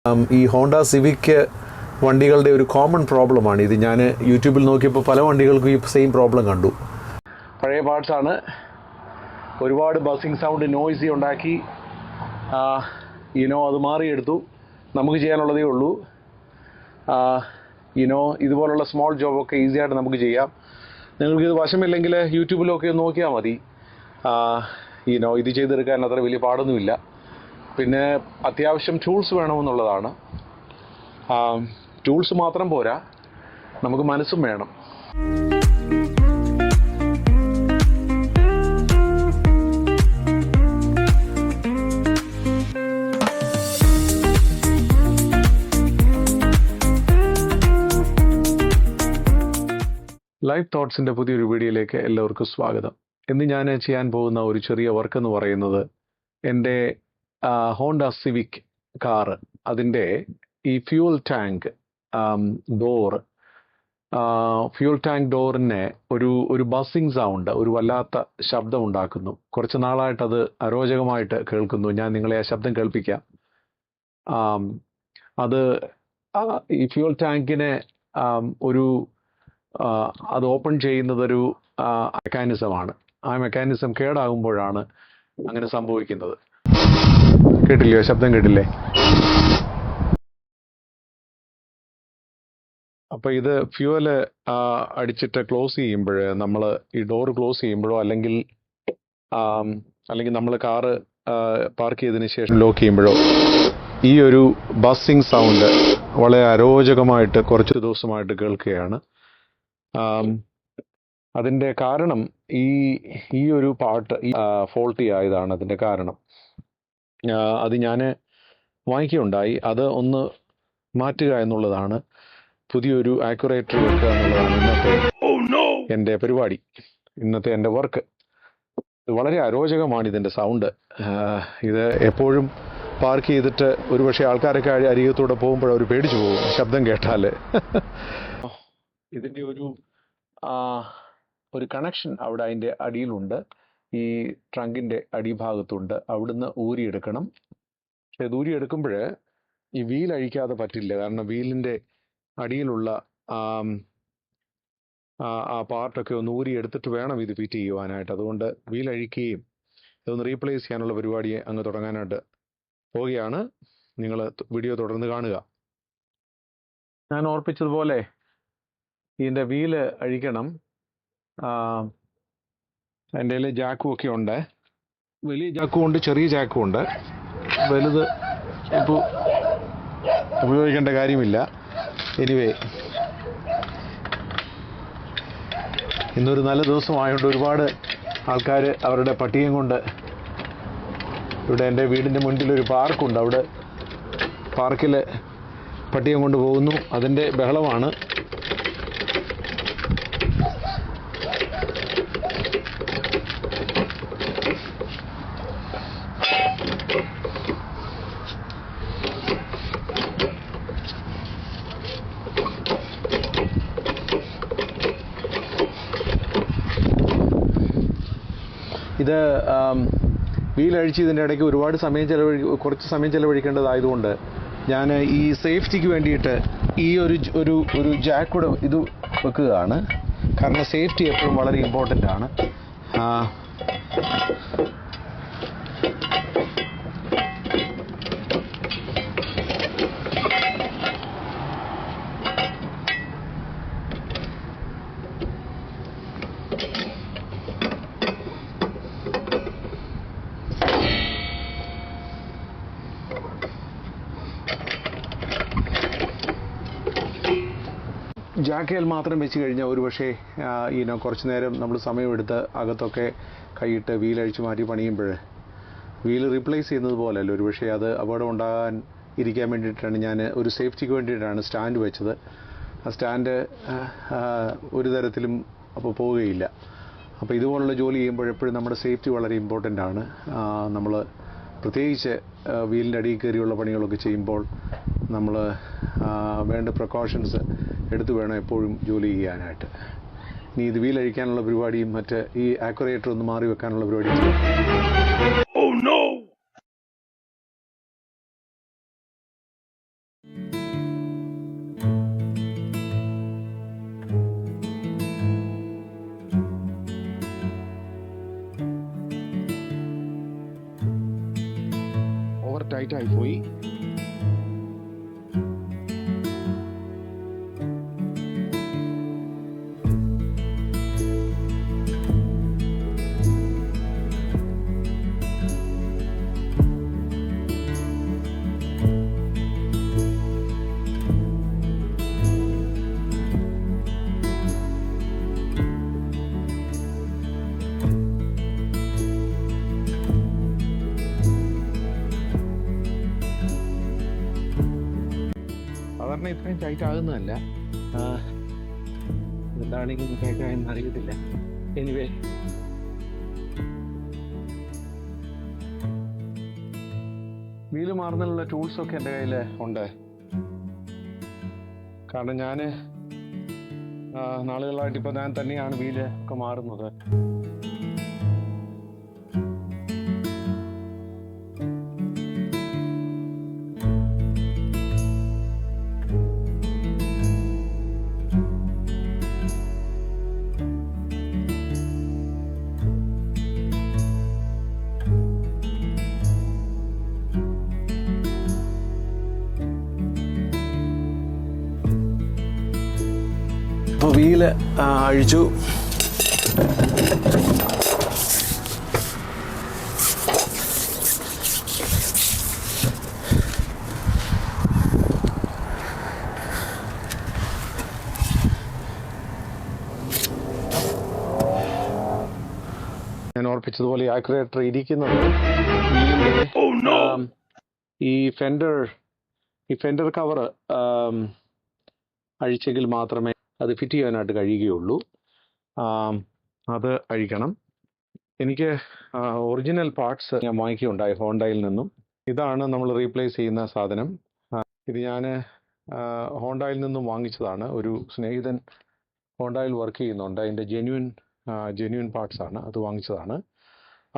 ഈ Honda civic വണ്ടികളുടെ ഒരു കോമൺ പ്രോബ്ലമാണ് ഇത്. ഞാൻ യൂട്യൂബിൽ നോക്കിയപ്പോൾ പല വണ്ടികൾക്കും ഈ സെയിം പ്രോബ്ലം കണ്ടു. പഴയ പാർട്സാണ്, ഒരുപാട് ബസ്സിങ് സൗണ്ട്, നോയ്സി ഉണ്ടാക്കി. അത് മാറിയെടുത്തു. നമുക്ക് ചെയ്യാനുള്ളതേ ഉള്ളൂ. ഇതുപോലുള്ള സ്മോൾ ജോബൊക്കെ ഈസിയായിട്ട് നമുക്ക് ചെയ്യാം. നിങ്ങൾക്കിത് വശമില്ലെങ്കിൽ യൂട്യൂബിലൊക്കെ നോക്കിയാൽ മതി. ഇത് ചെയ്തെടുക്കാൻ അത്ര വലിയ പാടൊന്നുമില്ല. പിന്നെ അത്യാവശ്യം ടൂൾസ് വേണമെന്നുള്ളതാണ്. ടൂൾസ് മാത്രം പോരാ, നമുക്ക് മനസ്സും വേണം. ലൈഫ് തോട്ട്സിൻ്റെ പുതിയൊരു വീഡിയോയിലേക്ക് എല്ലാവർക്കും സ്വാഗതം. ഇന്ന് ഞാൻ ചെയ്യാൻ പോകുന്ന ഒരു ചെറിയ വർക്ക് എന്ന് പറയുന്നത് എൻ്റെ ഹോണ്ട സിവിക് കാറ്, അതിൻ്റെ ഈ ഫ്യൂൽ ടാങ്ക് ഡോറിനെ ഒരു ബസ്സിങ് സൗണ്ട്, ഒരു വല്ലാത്ത ശബ്ദം ഉണ്ടാക്കുന്നു. കുറച്ച് നാളായിട്ട് അത് അരോചകമായിട്ട് കേൾക്കുന്നു. ഞാൻ നിങ്ങളെ ആ ശബ്ദം കേൾപ്പിക്കാം. അത് ഈ ഫ്യൂൽ ടാങ്കിനെ അത് ഓപ്പൺ ചെയ്യുന്നതൊരു മെക്കാനിസമാണ്. ആ മെക്കാനിസം കേടാകുമ്പോഴാണ് അങ്ങനെ സംഭവിക്കുന്നത്. കേട്ടില്ലയോ? ശബ്ദം കേട്ടില്ലേ? അപ്പോൾ ഇത് ഫ്യൂവല് അടിച്ചിട്ട് ക്ലോസ് ചെയ്യുമ്പോൾ, നമ്മൾ ഈ ഡോർ ക്ലോസ് ചെയ്യുമ്പോഴോ അല്ലെങ്കിൽ നമ്മൾ കാറ് പാർക്ക് ചെയ്തതിന് ശേഷം ലോക്ക് ചെയ്യുമ്പോഴോ ഈ ഒരു ബസ്സിങ് സൗണ്ട് വളരെ അരോചകമായിട്ട് കുറച്ച് ദിവസമായിട്ട് കേൾക്കുകയാണ്. അതിൻ്റെ കാരണം ഈ ഒരു പാർട്ട് ഫോൾട്ടി ആയതാണ് അതിൻ്റെ കാരണം. അത് ഞാൻ വാങ്ങിക്കുകയുണ്ടായി. അത് ഒന്ന് മാറ്റുക എന്നുള്ളതാണ്, പുതിയൊരു ആക്യുറേറ്റർ വെക്കുക എന്നുള്ളതാണ് ഇന്നത്തെ എൻ്റെ പരിപാടി, ഇന്നത്തെ എൻ്റെ വർക്ക്. ഇത് വളരെ അരോചകമാണ് ഇതിൻ്റെ സൗണ്ട്. ഇത് എപ്പോഴും പാർക്ക് ചെയ്തിട്ട് ഒരുപക്ഷെ ആൾക്കാരൊക്കെ അരികത്തൂടെ പോകുമ്പോൾ അവർ പേടിച്ചു പോകും ശബ്ദം കേട്ടാൽ. ഇതിൻ്റെ ഒരു കണക്ഷൻ അവിടെ അതിൻ്റെ അടിയിലുണ്ട്, ഈ ട്രങ്കിൻ്റെ അടിഭാഗത്തുണ്ട്. അവിടുന്ന് ഊരിയെടുക്കണം. പക്ഷെ ഇത് ഊരിയെടുക്കുമ്പോൾ ഈ വീൽ അഴിക്കാതെ പറ്റില്ല, കാരണം വീലിൻ്റെ അടിയിലുള്ള ആ പാർട്ടൊക്കെ ഒന്ന് ഊരിയെടുത്തിട്ട് വേണം ഇത് ഫിറ്റ് ചെയ്യുവാനായിട്ട്. അതുകൊണ്ട് വീൽ അഴിക്കുകയും ഇതൊന്ന് റീപ്ലേസ് ചെയ്യാനുള്ള പരിപാടിയെ അങ്ങ് തുടങ്ങാനായിട്ട് പോവുകയാണ്. നിങ്ങൾ വീഡിയോ തുടർന്ന് കാണുക. ഞാൻ ഓർപ്പിച്ചതുപോലെ ഇതിൻ്റെ വീല് അഴിക്കണം. എൻ്റെ കയ്യിൽ ജാക്കും ഒക്കെ ഉണ്ട്. വലിയ ജാക്കും ഉണ്ട്, ചെറിയ ജാക്കും ഉണ്ട്. വലുത് ഇപ്പോൾ ഉപയോഗിക്കേണ്ട കാര്യമില്ല. എനിവേ, ഇന്നൊരു നല്ല ദിവസമായതുകൊണ്ട് ഒരുപാട് ആൾക്കാർ അവരുടെ പട്ടിയും കൊണ്ട് ഇവിടെ എൻ്റെ വീടിൻ്റെ മുൻപിലൊരു പാർക്കുണ്ട്. അവിടെ പാർക്കിൽ പട്ടിയും കൊണ്ട് പോകുന്നു. അതിൻ്റെ ബഹളമാണ്. ഇത് വീലഴിച്ച് ഇതിൻ്റെ ഇടയ്ക്ക് കുറച്ച് സമയം ചെലവഴിക്കേണ്ടതായതുകൊണ്ട് ഞാൻ ഈ സേഫ്റ്റിക്ക് വേണ്ടിയിട്ട് ഈ ഒരു ജാക്ക് കൂടെ ഇത് വെക്കുകയാണ്. കാരണം സേഫ്റ്റി എപ്പോഴും വളരെ ഇമ്പോർട്ടൻ്റ് ആണ്. ജാക്കയിൽ മാത്രം വെച്ച് കഴിഞ്ഞാൽ ഒരു പക്ഷേ കുറച്ച് നേരം നമ്മൾ സമയമെടുത്ത് അകത്തൊക്കെ കൈയിട്ട് വീലഴിച്ച് മാറ്റി പണിയുമ്പോൾ വീൽ റീപ്ലേസ് ചെയ്യുന്നത് പോലെയല്ല, ഒരു പക്ഷേ അത് അപകടം ഇരിക്കാൻ വേണ്ടിയിട്ടാണ് ഞാൻ ഒരു സേഫ്റ്റിക്ക് വേണ്ടിയിട്ടാണ് സ്റ്റാൻഡ് വെച്ചത്. ആ സ്റ്റാൻഡ് ഒരു തരത്തിലും അപ്പോൾ പോവുകയില്ല. അപ്പോൾ ഇതുപോലുള്ള ജോലി ചെയ്യുമ്പോൾ എപ്പോഴും നമ്മുടെ സേഫ്റ്റി വളരെ ഇമ്പോർട്ടൻ്റ് ആണ്. നമ്മൾ പ്രത്യേകിച്ച് വീലിൻ്റെ അടിയിൽ കയറിയുള്ള പണികളൊക്കെ ചെയ്യുമ്പോൾ നമ്മൾ വേണ്ട പ്രിക്കോഷൻസ് എടുത്തു വേണം എപ്പോഴും ജോലി ചെയ്യാനായിട്ട്. ഇനി ഇത് വീലഴിക്കാനുള്ള പരിപാടിയും ഈ ആക്യുറേറ്റർ ഒന്ന് മാറി വെക്കാനുള്ള പരിപാടിയും ടൈറ്റായിപ്പോയി. സാധാരണ ഇത്രയും ടൈറ്റ് ആകുന്നതല്ല, എന്താണെങ്കിലും ടൈറ്റ് ആയെന്ന് അറിയത്തില്ല. എനിവേ വീല് മാറുന്നതിനുള്ള ടൂൾസൊക്കെ എൻ്റെ കയ്യിൽ ഉണ്ട്. കാരണം ഞാൻ നാളുകളായിട്ട് ഇപ്പോൾ ഞാൻ തന്നെയാണ് വീല് ഒക്കെ മാറുന്നത്. അപ്പോൾ വീല് അഴിച്ചു. ഞാൻ ഓർപ്പിച്ചതുപോലെ ആക്യുറേറ്റർ ഇരിക്കുന്നത് ഈ ഫെൻഡർ കവർ അഴിച്ചെങ്കിൽ മാത്രമേ അത് ഫിറ്റ് ചെയ്യാനായിട്ട് കഴിയുകയുള്ളൂ. അത് അഴിക്കണം. എനിക്ക് ഒറിജിനൽ പാർട്സ് ഞാൻ വാങ്ങിക്കുകയുണ്ടായി ഹോണ്ടയിൽ നിന്നും. ഇതാണ് നമ്മൾ റീപ്ലേസ് ചെയ്യുന്ന സാധനം. ഇത് ഞാൻ ഹോണ്ടയിൽ നിന്നും വാങ്ങിച്ചതാണ്. ഒരു സ്നേഹിതൻ ഹോണ്ടയിൽ വർക്ക് ചെയ്യുന്നുണ്ട്, അതിൻ്റെ ജെന്യുവൻ പാർട്സ് ആണ്, അത് വാങ്ങിച്ചതാണ്.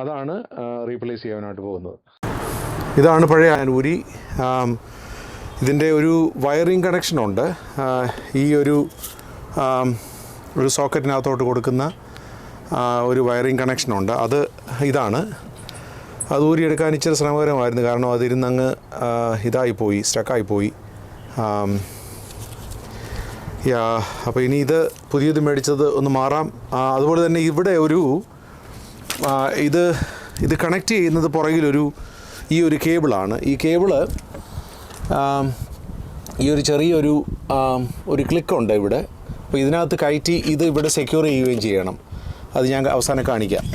അതാണ് റീപ്ലേസ് ചെയ്യാനായിട്ട് പോകുന്നത്. ഇതാണ് പഴയ ഊരി. ഇതിൻ്റെ ഒരു വയറിംഗ് കണക്ഷനുണ്ട്. ഈ ഒരു സോക്കറ്റിനകത്തോട്ട് കൊടുക്കുന്ന ഒരു വയറിംഗ് കണക്ഷനുണ്ട്. ഇതാണ്. അത് ഊരിയെടുക്കാൻ ഇച്ചിരി ശ്രമകരമായിരുന്നു, കാരണം അതിരുന്നങ്ങ് ഇതായിപ്പോയി, സ്റ്റക്കായിപ്പോയി. അപ്പോൾ ഇനി ഇത് പുതിയത് മേടിച്ചത് ഒന്ന് മാറാം. അതുപോലെ തന്നെ ഇവിടെ ഇത് കണക്ട് ചെയ്യുന്നത് പുറകിലൊരു ഈ ഒരു കേബിളാണ്. ഈ കേബിള് ഈ ഒരു ചെറിയൊരു ക്ലിക്കുണ്ട് ഇവിടെ. അപ്പോൾ ഇതിനകത്ത് കയറ്റി ഇത് ഇവിടെ സെക്യൂർ ചെയ്യുകയും ചെയ്യണം. അത് ഞാൻ അവസാനം കാണിക്കാം.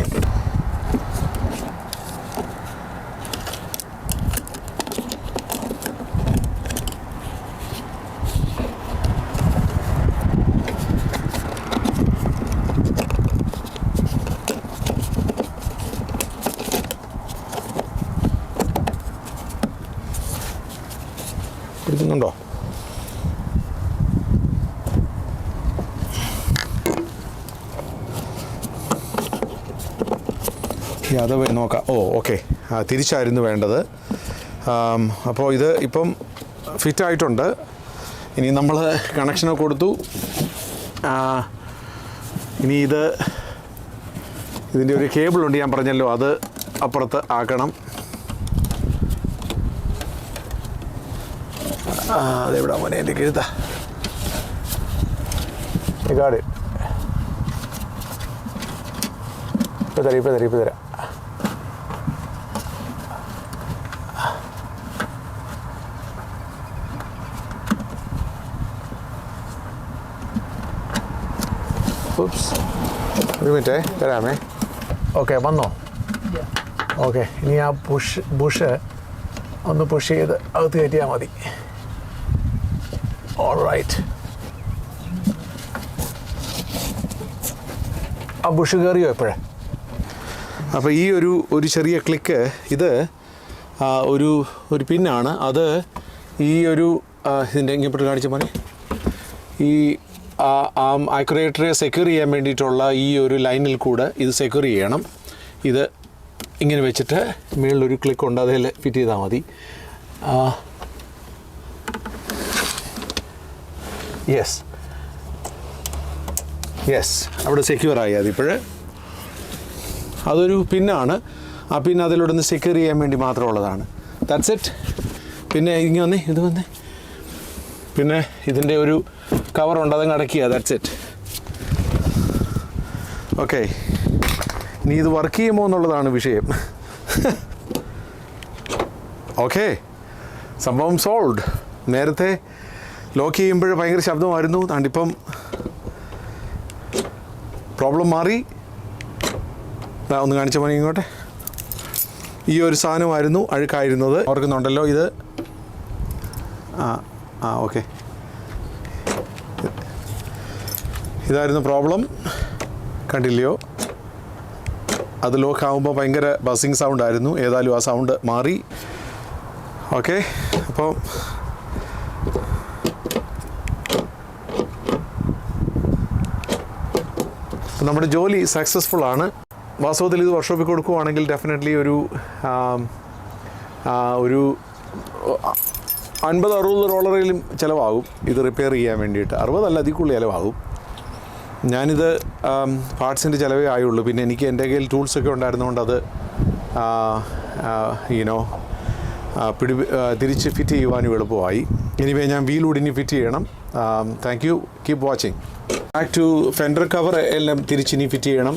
പിടിക്കുന്നുണ്ടോ? അത് നോക്കാം. ഓക്കെ, തിരിച്ചായിരുന്നു വേണ്ടത്. അപ്പോൾ ഇത് ഇപ്പം ഫിറ്റായിട്ടുണ്ട്. ഇനി നമ്മൾ കണക്ഷനൊക്കെ കൊടുത്തു. ഇനി ഇതിൻ്റെ ഒരു കേബിളുണ്ട്, ഞാൻ പറഞ്ഞല്ലോ, അത് അപ്പുറത്ത് ആക്കണം. അതെവിടാ മോനെ എൻ്റെ കെഴുത്ത കാട്. ഇപ്പം തരാം. ഒരു മിനിറ്റേ തരാമേ. ഓക്കെ, വന്നോ? ഓക്കെ, ഇനി ആ ബുഷ് ഒന്ന് പുഷ് ചെയ്ത് അകത്ത് കയറ്റിയാൽ മതി. ഓൾറൈറ്റ്, ആ ബുഷ് കയറിയോ എപ്പോഴേ? അപ്പോൾ ഈ ഒരു ചെറിയ ക്ലിക്ക്, ഇത് ഒരു പിന്നാണ്. അത് ഈ ഇതിൻ്റെ ഇങ്ങോട്ട് കാണിച്ച പോലെ ഈ ആക്യുറേറ്ററെ സെക്യൂർ ചെയ്യാൻ വേണ്ടിയിട്ടുള്ള ഈ ഒരു ലൈനിൽ കൂടെ ഇത് സെക്യൂർ ചെയ്യണം. ഇത് ഇങ്ങനെ വെച്ചിട്ട് മുകളിലൊരു ക്ലിക്ക് ഉണ്ട്, അതിൽ ഫിറ്റ് ചെയ്താൽ മതി. യെസ് അവിടെ സെക്യൂറായി. അതിപ്പോൾ അതൊരു പിന്നാണ്. ആ പിൻ അതിലൂടെ ഒന്ന് സെക്യൂർ ചെയ്യാൻ വേണ്ടി മാത്രമുള്ളതാണ്. That's it. പിന്നെ ഇങ്ങനെ വന്നേ, ഇത് വന്നേ, പിന്നെ ഇതിൻ്റെ ഒരു കവറുണ്ട്, അതങ്ങ് അടയ്ക്കുക. That's it. ഓക്കെ, ഇനി ഇത് വർക്ക് ചെയ്യുമോ എന്നുള്ളതാണ് വിഷയം. ഓക്കെ, സംഭവം സോൾവ്ഡ്. നേരത്തെ ലോക്ക് ചെയ്യുമ്പോൾ ഭയങ്കര ശബ്ദമായിരുന്നു, താണ്ടിപ്പം പ്രോബ്ലം മാറി. ഒന്ന് കാണിച്ച പോലെ ഇങ്ങോട്ടെ. ഈ ഒരു സാധനമായിരുന്നു അഴുക്കായിരുന്നത്, ഓർക്കുന്നുണ്ടല്ലോ ഇത്. ഓക്കെ, ഇതായിരുന്നു പ്രോബ്ലം, കണ്ടില്ലയോ? അത് ലോക്ക് ആകുമ്പോൾ ഭയങ്കര ബസിങ് സൗണ്ട് ആയിരുന്നു. ഏതായാലും ആ സൗണ്ട് മാറി. ഓക്കെ, അപ്പോൾ നമ്മുടെ ജോലി സക്സസ്ഫുൾ ആണ്. വാസ്തവത്തിൽ ഇത് വർക്ക്ഷോപ്പിൽ കൊടുക്കുകയാണെങ്കിൽ ഡെഫിനറ്റ്ലി ഒരു $50-60 ചിലവാകും ഇത് റിപ്പയർ ചെയ്യാൻ വേണ്ടിയിട്ട്. 60 അല്ല, അതിൽ കൂടുതൽ ചിലവാകും. ഞാനിത് പാർട്സിൻ്റെ ചിലവേ ആയുള്ളൂ. പിന്നെ എനിക്ക് എൻ്റെ കയ്യിൽ ടൂൾസൊക്കെ ഉണ്ടായിരുന്നതുകൊണ്ട് അത് തിരിച്ച് ഫിറ്റ് ചെയ്യുവാനും എളുപ്പമായി. എനിവേ ഞാൻ വീലൂടെ ഇനി ഫിറ്റ് ചെയ്യണം. Thank you, keep watching. Back to fender cover എല്ലാം തിരിച്ചിനി ഫിറ്റ് ചെയ്യണം.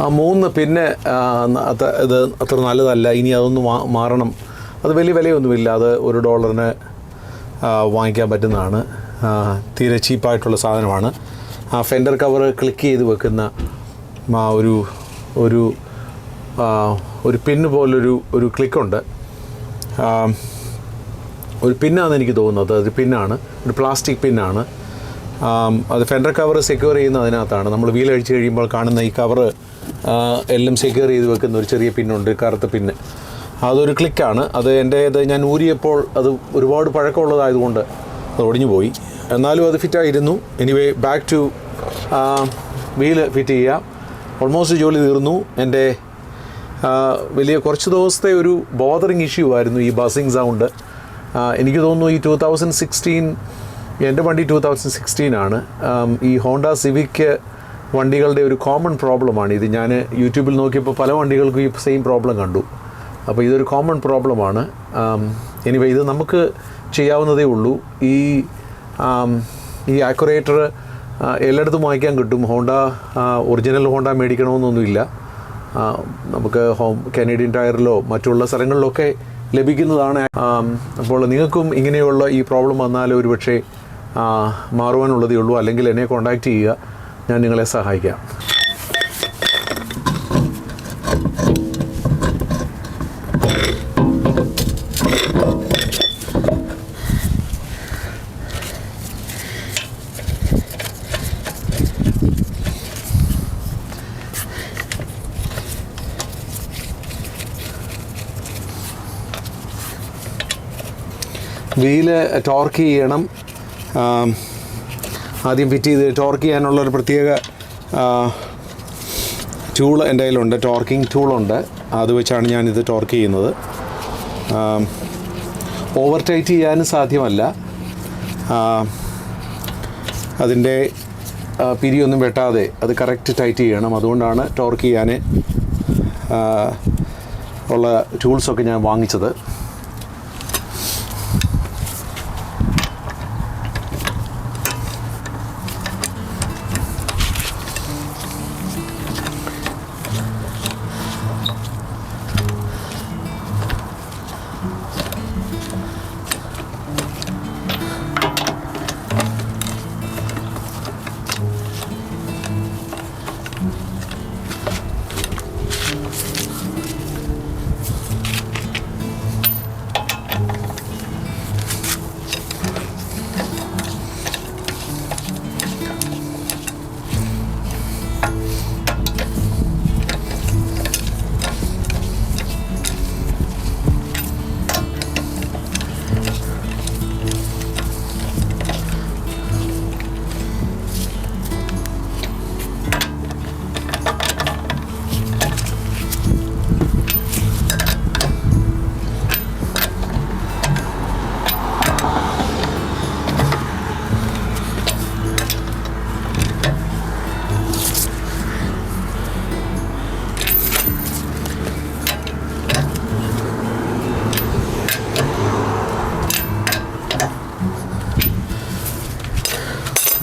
ആ 3 പിന്നെ ഇത് അത്ര നല്ലതല്ല. ഇനി അതൊന്ന് മാറണം. അത് വലിയ വിലയൊന്നുമില്ല. അത് $1 വാങ്ങിക്കാൻ പറ്റുന്നതാണ്. തീരെ ചീപ്പായിട്ടുള്ള സാധനമാണ്. ആ ഫെൻഡർ കവർ ക്ലിക്ക് ചെയ്ത് വെക്കുന്ന ഒരു പിന്ന് പോലൊരു ക്ലിക്കുണ്ട്. ഒരു പിന്നാണ് എനിക്ക് തോന്നുന്നത്. അത് പിന്നാണ്, ഒരു പ്ലാസ്റ്റിക് പിന്നാണ്. അത് ഫെൻഡർ കവർ സെക്യൂർ ചെയ്യുന്ന അതിനകത്താണ്. നമ്മൾ വീൽ അഴിച്ച് കഴിയുമ്പോൾ കാണുന്ന ഈ കവർ എല്ലാം സെക്യൂർ ചെയ്ത് വെക്കുന്ന ഒരു ചെറിയ പിന്നുണ്ട്, കറുത്ത പിന്ന്. അതൊരു ക്ലിക്കാണ്. അത് ഞാൻ ഊരിയപ്പോൾ അത് ഒരുപാട് പഴക്കമുള്ളതായതുകൊണ്ട് അത് ഒടിഞ്ഞു പോയി. എന്നാലും അത് ഫിറ്റായിരുന്നു. Anyway, back to wheel fit ചെയ്യുക. ഓൾമോസ്റ്റ് ജോലി തീർന്നു. എൻ്റെ കുറച്ച് ദിവസത്തെ ഒരു ബോദറിങ് ഇഷ്യൂ ആയിരുന്നു ഈ ബസിങ് സൗണ്ട്. എനിക്ക് തോന്നുന്നു ഈ 2016, എൻ്റെ വണ്ടി 2016 ആണ്. ഈ ഹോണ്ട സിവിക്ക് വണ്ടികളുടെ ഒരു കോമൺ പ്രോബ്ലമാണ് ഇത്. ഞാൻ യൂട്യൂബിൽ നോക്കിയപ്പോൾ പല വണ്ടികൾക്കും ഈ സെയിം പ്രോബ്ലം കണ്ടു. അപ്പോൾ ഇതൊരു കോമൺ പ്രോബ്ലമാണ്. എനിവേ, ഇത് നമുക്ക് ചെയ്യാവുന്നതേ ഉള്ളൂ. ഈ ആക്യുറേറ്റർ എല്ലായിടത്തും വാങ്ങിക്കാൻ കിട്ടും. ഒറിജിനൽ ഹോണ്ട മേടിക്കണമെന്നൊന്നുമില്ല. നമുക്ക് കനേഡിയൻ ടയറിലോ മറ്റുള്ള സ്ഥലങ്ങളിലൊക്കെ ലഭിക്കുന്നതാണ്. അപ്പോൾ നിങ്ങൾക്കും ഇങ്ങനെയുള്ള ഈ പ്രോബ്ലം വന്നാൽ ഒരുപക്ഷെ മാറുവാനുള്ളതേ ഉള്ളൂ. അല്ലെങ്കിൽ എന്നെ കോൺടാക്റ്റ് ചെയ്യുക, ഞാൻ നിങ്ങളെ സഹായിക്കാം. വീല് ടോർക്ക് ചെയ്യണം. ആദ്യം ഫിറ്റ് ചെയ്ത് ടോർക്ക് ചെയ്യാനുള്ളൊരു പ്രത്യേക ടൂൾ എൻ്റെ കയ്യിലുണ്ട്, ടോർക്കിംഗ് ടൂളുണ്ട്. അത് വെച്ചാണ് ഞാനിത് ടോർക്ക് ചെയ്യുന്നത്. ഓവർ ടൈറ്റ് ചെയ്യാനും സാധ്യമല്ല. അതിൻ്റെ പിരിയൊന്നും വെട്ടാതെ അത് കറക്റ്റ് ടൈറ്റ് ചെയ്യണം. അതുകൊണ്ടാണ് ടോർക്ക് ചെയ്യാൻ ഉള്ള ടൂൾസൊക്കെ ഞാൻ വാങ്ങിച്ചത്.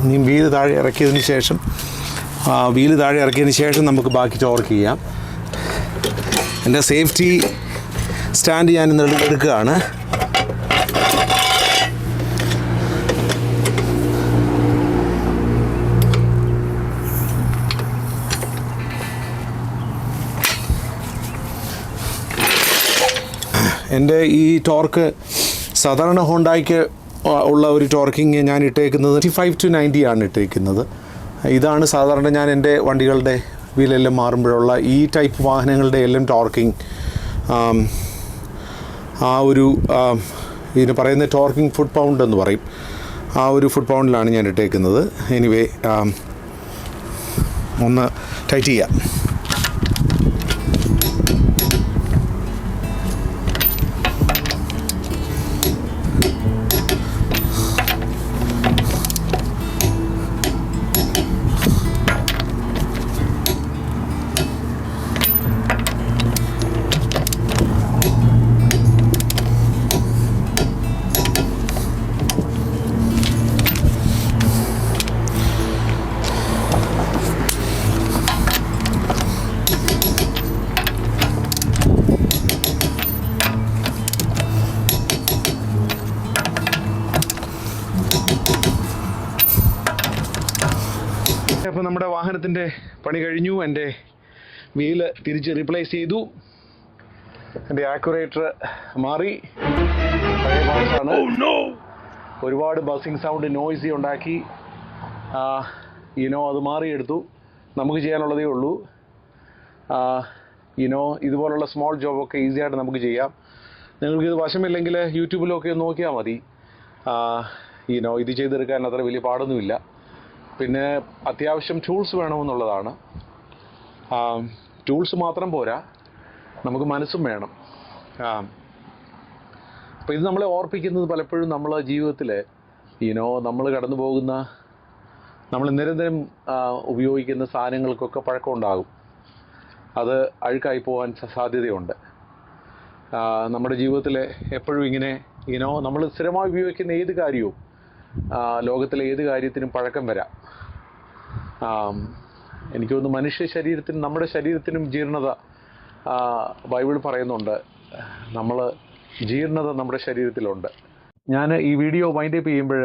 ഇനി വീല് താഴെ ഇറക്കിയതിന് ശേഷം നമുക്ക് ബാക്കി ടോർക്ക് ചെയ്യാം. എൻ്റെ സേഫ്റ്റി സ്റ്റാൻഡ് ഞാൻ ഇന്ന് എടുക്കുകയാണ്. എൻ്റെ ഈ ടോർക്ക് സാധാരണ ഹോണ്ടായ്ക്ക് ഉള്ള ഒരു ടോർക്കിങ് ഞാൻ ഇട്ടേക്കുന്നത് 85 to 90 ആണ് ഇട്ടേക്കുന്നത്. ഇതാണ് സാധാരണ ഞാൻ എൻ്റെ വണ്ടികളുടെ വീലെല്ലാം മാറുമ്പോഴുള്ള ഈ ടൈപ്പ് വാഹനങ്ങളുടെ എല്ലാം ടോർക്കിംഗ്. ആ ഒരു ഇതിന് പറയുന്ന ടോർക്കിംഗ് ഫുട് പൗണ്ട് എന്ന് പറയും. ആ ഒരു ഫുട് പൗണ്ടിലാണ് ഞാൻ ഇട്ടേക്കുന്നത്. എനിവേ ഒന്ന് ടൈറ്റ് ചെയ്യാം. അപ്പോൾ നമ്മുടെ വാഹനത്തിൻ്റെ പണി കഴിഞ്ഞു. എൻ്റെ വീല് തിരിച്ച് റീപ്ലേസ് ചെയ്തു. എൻ്റെ ആക്യുറേറ്റർ മാറി. പഴയ പാർട്സാണ്. ഒരുപാട് ബസിങ് സൗണ്ട്, നോയ്സി ഉണ്ടാക്കി. അത് മാറിയെടുത്തു. നമുക്ക് ചെയ്യാനുള്ളതേ ഉള്ളൂ. ഇതുപോലുള്ള സ്മോൾ ജോബൊക്കെ ഈസിയായിട്ട് നമുക്ക് ചെയ്യാം. നിങ്ങൾക്കിത് വശമില്ലെങ്കിൽ യൂട്യൂബിലൊക്കെ നോക്കിയാൽ മതി. ഇത് ചെയ്തെടുക്കാൻ അത്ര വലിയ പാടൊന്നുമില്ല. പിന്നെ അത്യാവശ്യം ടൂൾസ് വേണമെന്നുള്ളതാണ്. ടൂൾസ് മാത്രം പോരാ, നമുക്ക് മനസ്സും വേണം. അപ്പോൾ ഇത് നമ്മളെ ഓർപ്പിക്കുന്നത് പലപ്പോഴും നമ്മളെ ജീവിതത്തിൽ നമ്മൾ കടന്നു പോകുന്ന, നമ്മൾ നിരന്തരം ഉപയോഗിക്കുന്ന സാധനങ്ങൾക്കൊക്കെ പഴക്കമുണ്ടാകും. അത് അഴുക്കായി പോകാൻ സാധ്യതയുണ്ട്. നമ്മുടെ ജീവിതത്തിൽ എപ്പോഴും ഇങ്ങനെ നമ്മൾ സ്ഥിരമായി ഉപയോഗിക്കുന്ന ഏത് കാര്യവും, ലോകത്തിലെ ഏത് കാര്യത്തിനും പഴക്കം വരാം. എനിക്ക് തോന്നുന്നു മനുഷ്യ ശരീരത്തിനും നമ്മുടെ ശരീരത്തിനും ജീർണത ബൈബിൾ പറയുന്നുണ്ട്. ജീർണത നമ്മുടെ ശരീരത്തിലുണ്ട്. ഞാൻ ഈ വീഡിയോ വൈൻഡപ്പ് ചെയ്യുമ്പോൾ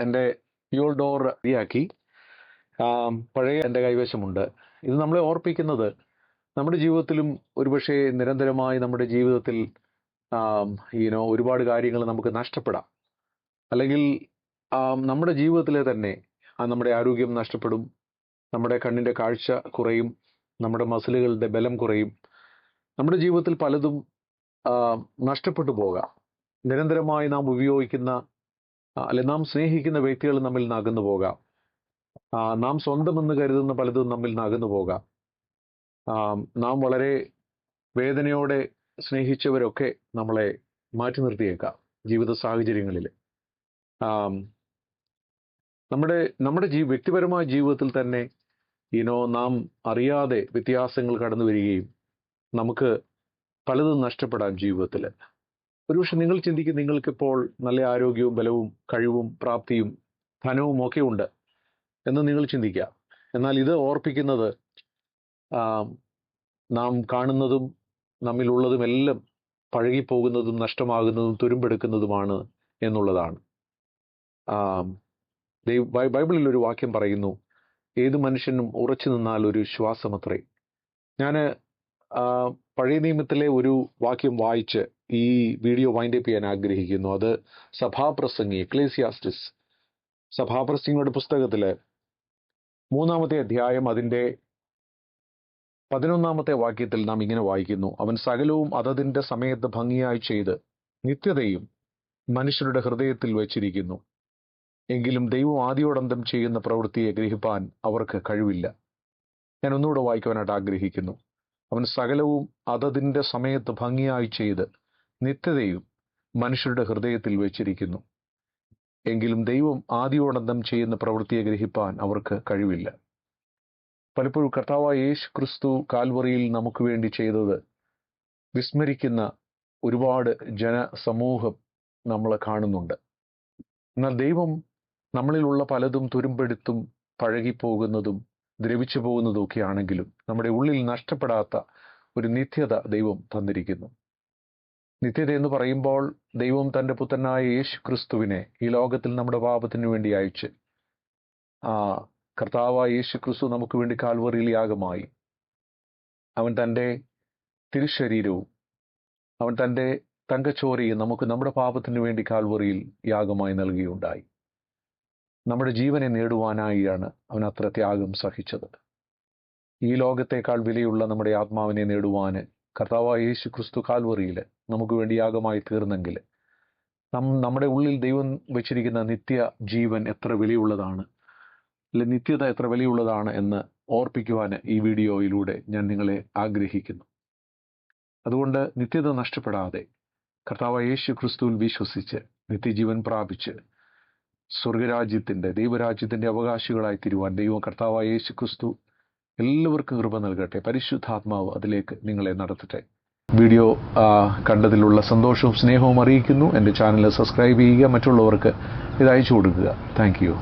എൻ്റെ ഫ്യൂൾ ഡോർ റെഡിയാക്കി. പഴയ എൻ്റെ കൈവശമുണ്ട്. ഇത് നമ്മളെ ഓർപ്പിക്കുന്നത് നമ്മുടെ ജീവിതത്തിലും ഒരുപക്ഷെ നിരന്തരമായി നമ്മുടെ ജീവിതത്തിൽ ഒരുപാട് കാര്യങ്ങൾ നമുക്ക് നഷ്ടപ്പെടാം. അല്ലെങ്കിൽ നമ്മുടെ ജീവിതത്തിലെ തന്നെ നമ്മുടെ ആരോഗ്യം നഷ്ടപ്പെടും, നമ്മുടെ കണ്ണിൻ്റെ കാഴ്ച കുറയും, നമ്മുടെ മസിലുകളുടെ ബലം കുറയും. നമ്മുടെ ജീവിതത്തിൽ പലതും നഷ്ടപ്പെട്ടു പോകാം. നിരന്തരമായി നാം ഉപയോഗിക്കുന്ന അല്ലെ നാം സ്നേഹിക്കുന്ന വ്യക്തികൾ നമ്മിൽ നിന്ന് അകന്നു പോകാം. നാം സ്വന്തമെന്ന് കരുതുന്ന പലതും നമ്മിൽ നിന്ന് അകന്നു പോകാം. നാം വളരെ വേദനയോടെ സ്നേഹിച്ചവരൊക്കെ നമ്മളെ മാറ്റി നിർത്തിയേക്കാം ജീവിത സാഹചര്യങ്ങളിൽ. നമ്മുടെ വ്യക്തിപരമായ ജീവിതത്തിൽ തന്നെ നാം അറിയാതെ വ്യത്യാസങ്ങൾ കടന്നു വരികയും നമുക്ക് പലതും നഷ്ടപ്പെടാം ജീവിതത്തിൽ. ഒരുപക്ഷെ നിങ്ങൾ ചിന്തിക്കും, നിങ്ങൾക്കിപ്പോൾ നല്ല ആരോഗ്യവും ബലവും കഴിവും പ്രാപ്തിയും ധനവും ഒക്കെ ഉണ്ട് എന്ന് നിങ്ങൾ ചിന്തിക്കാം. എന്നാൽ ഇത് ഓർപ്പിക്കുന്നത് നാം കാണുന്നതും നമ്മിലുള്ളതും എല്ലാം പഴകിപ്പോകുന്നതും നഷ്ടമാകുന്നതും തുരുമ്പെടുക്കുന്നതുമാണ് എന്നുള്ളതാണ്. ബൈബിളിൽ ഒരു വാക്യം പറയുന്നു, ഏത് മനുഷ്യനും ഉറച്ചു നിന്നാൽ ഒരു ശ്വാസമത്രേ. ഞാൻ പഴയ നിയമത്തിലെ ഒരു വാക്യം വായിച്ച് ഈ വീഡിയോ വൈൻഡപ്പ് ചെയ്യാൻ ആഗ്രഹിക്കുന്നു. അത് സഭാപ്രസംഗി എക്ലേസിയാസ്റ്റിസ് സഭാപ്രസംഗിയുടെ പുസ്തകത്തില് 3-ാമത്തെ അധ്യായം അതിൻ്റെ 11-ാമത്തെ വാക്യത്തിൽ നാം ഇങ്ങനെ വായിക്കുന്നു, അവൻ സകലവും അതതിൻ്റെ സമയത്ത് ഭംഗിയായി ചെയ്ത് നിത്യതയും മനുഷ്യരുടെ ഹൃദയത്തിൽ വച്ചിരിക്കുന്നു. എങ്കിലും ദൈവം ആദിയോടന്തം ചെയ്യുന്ന പ്രവൃത്തിയെ ഗ്രഹിപ്പാൻ അവർക്ക് കഴിവില്ല. ഞാൻ ഒന്നുകൂടെ വായിക്കുവാനായിട്ട് ആഗ്രഹിക്കുന്നു. അവൻ സകലവും അതതിൻ്റെ സമയത്ത് ഭംഗിയായി ചെയ്ത് നിത്യതയും മനുഷ്യരുടെ ഹൃദയത്തിൽ വെച്ചിരിക്കുന്നു. എങ്കിലും ദൈവം ആദിയോടന്തം ചെയ്യുന്ന പ്രവൃത്തിയെ ഗ്രഹിപ്പാൻ അവർക്ക് കഴിവില്ല. പലപ്പോഴും കർത്താവായ യേശു ക്രിസ്തു കാൽവറിയിൽ നമുക്ക് വേണ്ടി ചെയ്തത് വിസ്മരിക്കുന്ന ഒരുപാട് ജനസമൂഹം നമ്മൾ കാണുന്നുണ്ട്. എന്നാൽ ദൈവം നമ്മളിലുള്ള പലതും തുരുമ്പെടുത്തും പഴകിപ്പോകുന്നതും ദ്രവിച്ചു പോകുന്നതും ഒക്കെ ആണെങ്കിലും നമ്മുടെ ഉള്ളിൽ നഷ്ടപ്പെടാത്ത ഒരു നിത്യത ദൈവം തന്നിരിക്കുന്നു. നിത്യത എന്ന് പറയുമ്പോൾ ദൈവം തൻ്റെ പുത്രനായ യേശു ക്രിസ്തുവിനെ ഈ ലോകത്തിൽ നമ്മുടെ പാപത്തിന് വേണ്ടി അയച്ച് കർത്താവായ യേശു ക്രിസ്തു നമുക്ക് വേണ്ടി കാൽവറിയിൽ യാഗമായി. അവൻ തൻ്റെ തിരുശരീരവും അവൻ തൻ്റെ തങ്കച്ചോരയും നമുക്ക് നമ്മുടെ പാപത്തിന് വേണ്ടി കാൽവറിയിൽ യാഗമായി നൽകുകയുണ്ടായി. നമ്മുടെ ജീവനെ നേടുവാനായാണ് അവൻ അത്ര ത്യാഗം സഹിച്ചത്. ഈ ലോകത്തേക്കാൾ വിലയുള്ള നമ്മുടെ ആത്മാവിനെ നേടുവാന് കർത്താവായ യേശു ക്രിസ്തു കാൽവറിയിൽ നമുക്ക് വേണ്ടി യാഗമായി തീർന്നെങ്കിൽ നമ്മുടെ ഉള്ളിൽ ദൈവം വെച്ചിരിക്കുന്ന നിത്യ ജീവൻ എത്ര വിലയുള്ളതാണ്, അല്ലെ നിത്യത എത്ര വിലയുള്ളതാണ് എന്ന് ഓർപ്പിക്കുവാൻ ഈ വീഡിയോയിലൂടെ ഞാൻ നിങ്ങളെ ആഗ്രഹിക്കുന്നു. അതുകൊണ്ട് നിത്യത നഷ്ടപ്പെടാതെ കർത്താവായ യേശു ക്രിസ്തുവിൽ വിശ്വസിച്ച് നിത്യജീവൻ പ്രാപിച്ച് സ്വർഗരാജ്യത്തിൻ്റെ ദൈവരാജ്യത്തിൻ്റെ അവകാശികളായി തീരുവാൻ ദൈവം കർത്താവായ യേശു ക്രിസ്തു എല്ലാവർക്കും കൃപ നൽകട്ടെ. പരിശുദ്ധാത്മാവ് അതിലേക്ക് നിങ്ങളെ നടത്തട്ടെ. വീഡിയോ കണ്ടതിലുള്ള സന്തോഷവും സ്നേഹവും അറിയിക്കുന്നു. എൻ്റെ ചാനൽ സബ്സ്ക്രൈബ് ചെയ്യുക, മറ്റുള്ളവർക്ക് ഇത് അയച്ചു കൊടുക്കുക. Thank you.